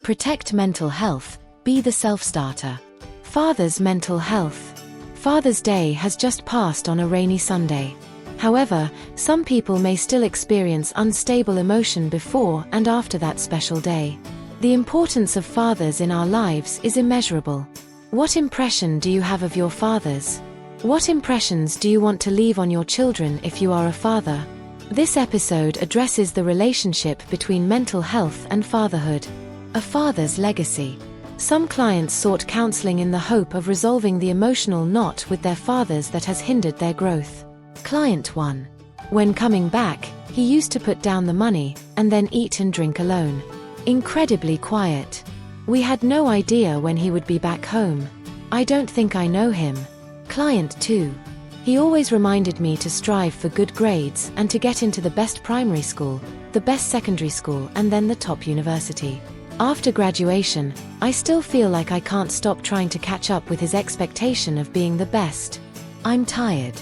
Protect mental health, be the self-starter. Father's mental health. Father's Day has just passed on a rainy Sunday. However, some people may still experience unstable emotion before and after that special day. The importance of fathers in our lives is immeasurable. What impression do you have of your fathers? What impressions do you want to leave on your children if you are a father? This episode addresses the relationship between mental health and fatherhood. A father's legacy. Some clients sought counseling in the hope of resolving the emotional knot with their fathers that has hindered their growth. Client 1. When coming back, he used to put down the money and then eat and drink alone. Incredibly quiet. We had no idea when he would be back home. I don't think I know him. Client 2. He always reminded me to strive for good grades and to get into the best primary school, the best secondary school, and then the top university. After graduation, I still feel like I can't stop trying to catch up with his expectation of being the best. I'm tired.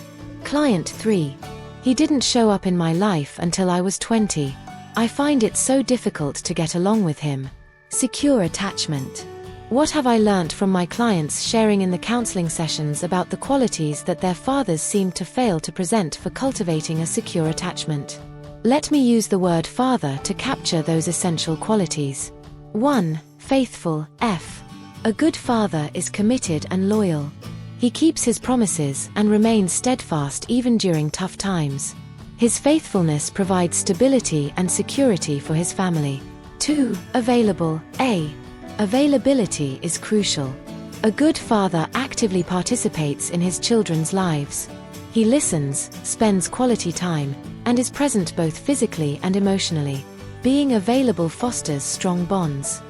Client 3. He didn't show up in my life until I was 20. I find it so difficult to get along with him. Secure attachment. What have I learnt from my clients sharing in the counseling sessions about the qualities that their fathers seem to fail to present for cultivating a secure attachment? Let me use the word father to capture those essential qualities. 1. Faithful. F. A good father is committed and loyal. He keeps his promises and remains steadfast even during tough times. His faithfulness provides stability and security for his family. 2. Available. A. Availability is crucial. A good father actively participates in his children's lives. He listens, spends quality time, and is present both physically and emotionally. Being available fosters strong bonds.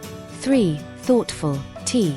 3. Thoughtful. T.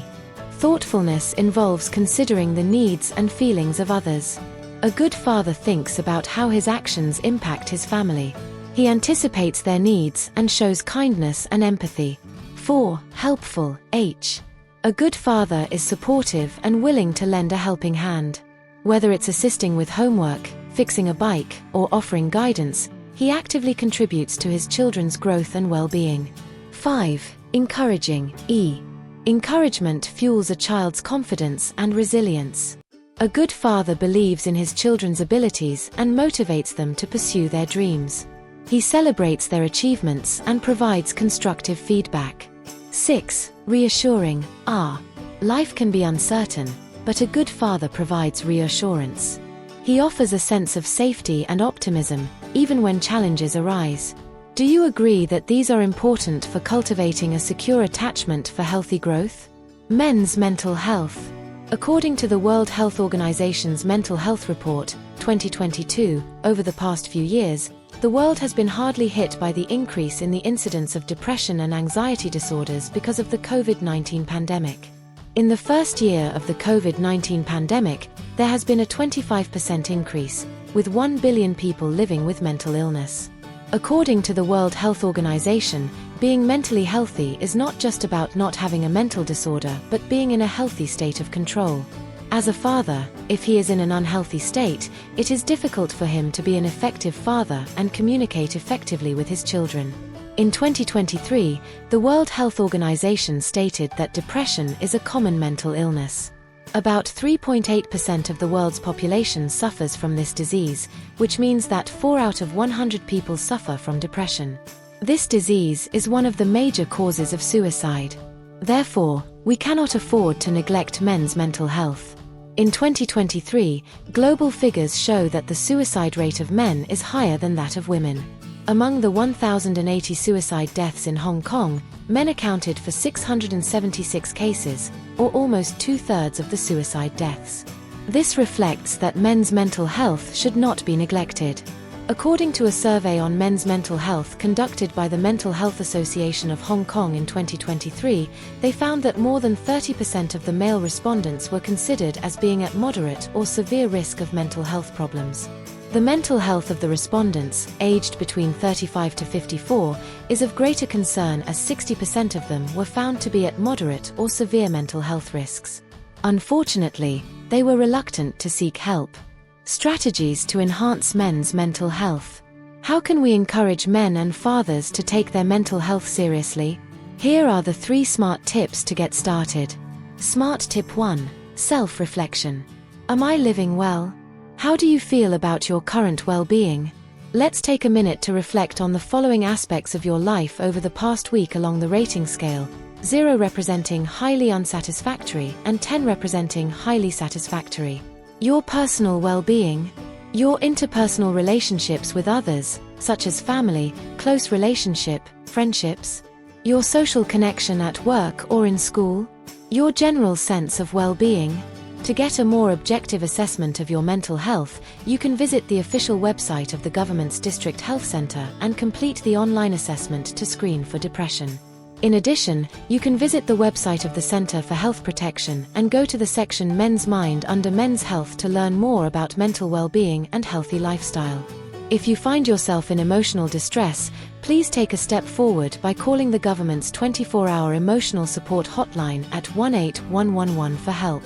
Thoughtfulness involves considering the needs and feelings of others. A good father thinks about how his actions impact his family. He anticipates their needs and shows kindness and empathy. 4. Helpful. H. A good father is supportive and willing to lend a helping hand. Whether it's assisting with homework, fixing a bike, or offering guidance, he actively contributes to his children's growth and well-being. 5. Encouraging. E. Encouragement fuels a child's confidence and resilience. A good father believes in his children's abilities and motivates them to pursue their dreams. He celebrates their achievements and provides constructive feedback. 6. Reassuring. R. Life can be uncertain, but a good father provides reassurance. He offers a sense of safety and optimism, even when challenges arise. Do you agree that these are important for cultivating a secure attachment for healthy growth? Men's mental health. According to the World Health Organization's Mental Health Report, 2022, over the past few years, the world has been hardly hit by the increase in the incidence of depression and anxiety disorders because of the COVID-19 pandemic. In the first year of the COVID-19 pandemic, there has been a 25% increase, with 1 billion people living with mental illness. According to the World Health Organization, being mentally healthy is not just about not having a mental disorder but being in a healthy state of control. As a father, if he is in an unhealthy state, it is difficult for him to be an effective father and communicate effectively with his children. In 2023, the World Health Organization stated that depression is a common mental illness. About 3.8% of the world's population suffers from this disease, which means that 4 out of 100 people suffer from depression. This disease is one of the major causes of suicide. Therefore, we cannot afford to neglect men's mental health. In 2023, global figures show that the suicide rate of men is higher than that of women. Among the 1,080 suicide deaths in Hong Kong, men accounted for 676 cases, or almost 2/3 of the suicide deaths. This reflects that men's mental health should not be neglected. According to a survey on men's mental health conducted by the Mental Health Association of Hong Kong in 2023, they found that more than 30% of the male respondents were considered as being at moderate or severe risk of mental health problems. The mental health of the respondents, aged between 35 to 54, is of greater concern as 60% of them were found to be at moderate or severe mental health risks. Unfortunately, they were reluctant to seek help. Strategies to enhance men's mental health. How can we encourage men and fathers to take their mental health seriously? Here are the 3 smart tips to get started. Smart tip 1. Self-reflection. Am I living well? How do you feel about your current well-being? Let's take a minute to reflect on the following aspects of your life over the past week along the rating scale, 0 representing highly unsatisfactory and 10 representing highly satisfactory. Your personal well-being. Your interpersonal relationships with others, such as family, close relationship, friendships. Your social connection at work or in school. Your general sense of well-being. To get a more objective assessment of your mental health, you can visit the official website of the government's District Health Centre and complete the online assessment to screen for depression. In addition, you can visit the website of the Centre for Health Protection and go to the section Men's Mind under Men's Health to learn more about mental well-being and healthy lifestyle. If you find yourself in emotional distress, please take a step forward by calling the government's 24-hour emotional support hotline at 18111 for help.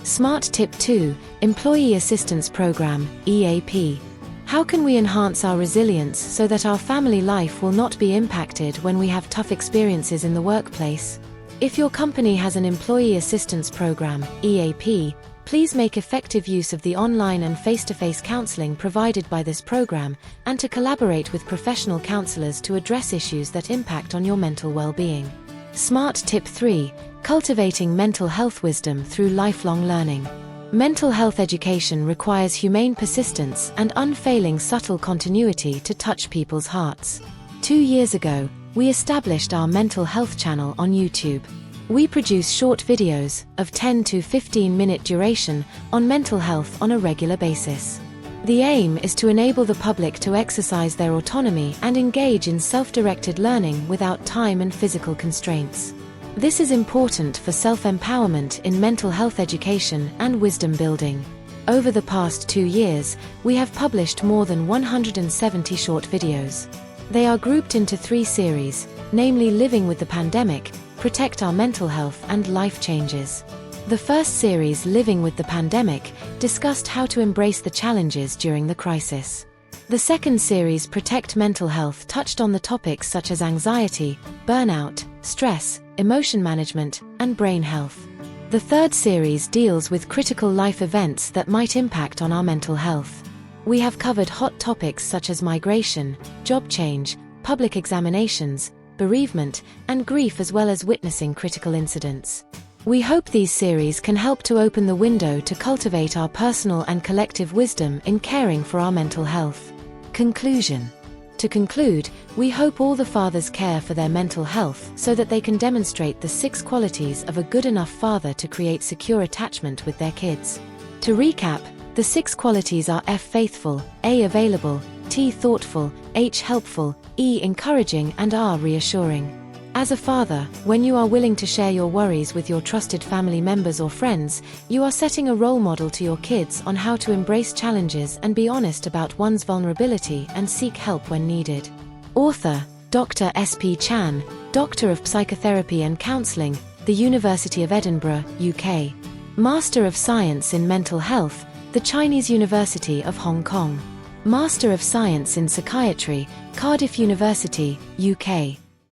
Smart tip 2. Employee Assistance Program, EAP. How can we enhance our resilience so that our family life will not be impacted when we have tough experiences in the workplace? If your company has an Employee Assistance Program, EAP, please make effective use of the online and face-to-face counseling provided by this program, and to collaborate with professional counselors to address issues that impact on your mental well-being. Smart tip 3. Cultivating mental health wisdom through lifelong learning. Mental health education requires humane persistence and unfailing subtle continuity to touch people's hearts. 2 years ago, we established our mental health channel on YouTube. We produce short videos, of 10 to 15-minute duration, on mental health on a regular basis. The aim is to enable the public to exercise their autonomy and engage in self-directed learning without time and physical constraints. This is important for self-empowerment in mental health education and wisdom building. Over the past 2 years, we have published more than 170 short videos. They are grouped into 3 series, namely Living with the Pandemic, Protect Our Mental Health and Life Changes. The first series, Living with the Pandemic, discussed how to embrace the challenges during the crisis. The second series, Protect Mental Health, touched on the topics such as anxiety, burnout, stress, emotion management, and brain health. The third series deals with critical life events that might impact on our mental health. We have covered hot topics such as migration, job change, public examinations, bereavement, and grief, as well as witnessing critical incidents. We hope these series can help to open the window to cultivate our personal and collective wisdom in caring for our mental health. Conclusion. To conclude, we hope all the fathers care for their mental health so that they can demonstrate the 6 qualities of a good enough father to create secure attachment with their kids. To recap, the 6 qualities are F. Faithful, A. Available, T. Thoughtful, H. Helpful, E. Encouraging, and R. Reassuring. As a father, when you are willing to share your worries with your trusted family members or friends, you are setting a role model to your kids on how to embrace challenges and be honest about one's vulnerability and seek help when needed. Author, Dr. S.P. Chan, Doctor of Psychotherapy and Counselling, the University of Edinburgh, UK. Master of Science in Mental Health, the Chinese University of Hong Kong. Master of Science in Psychiatry, Cardiff University, UK.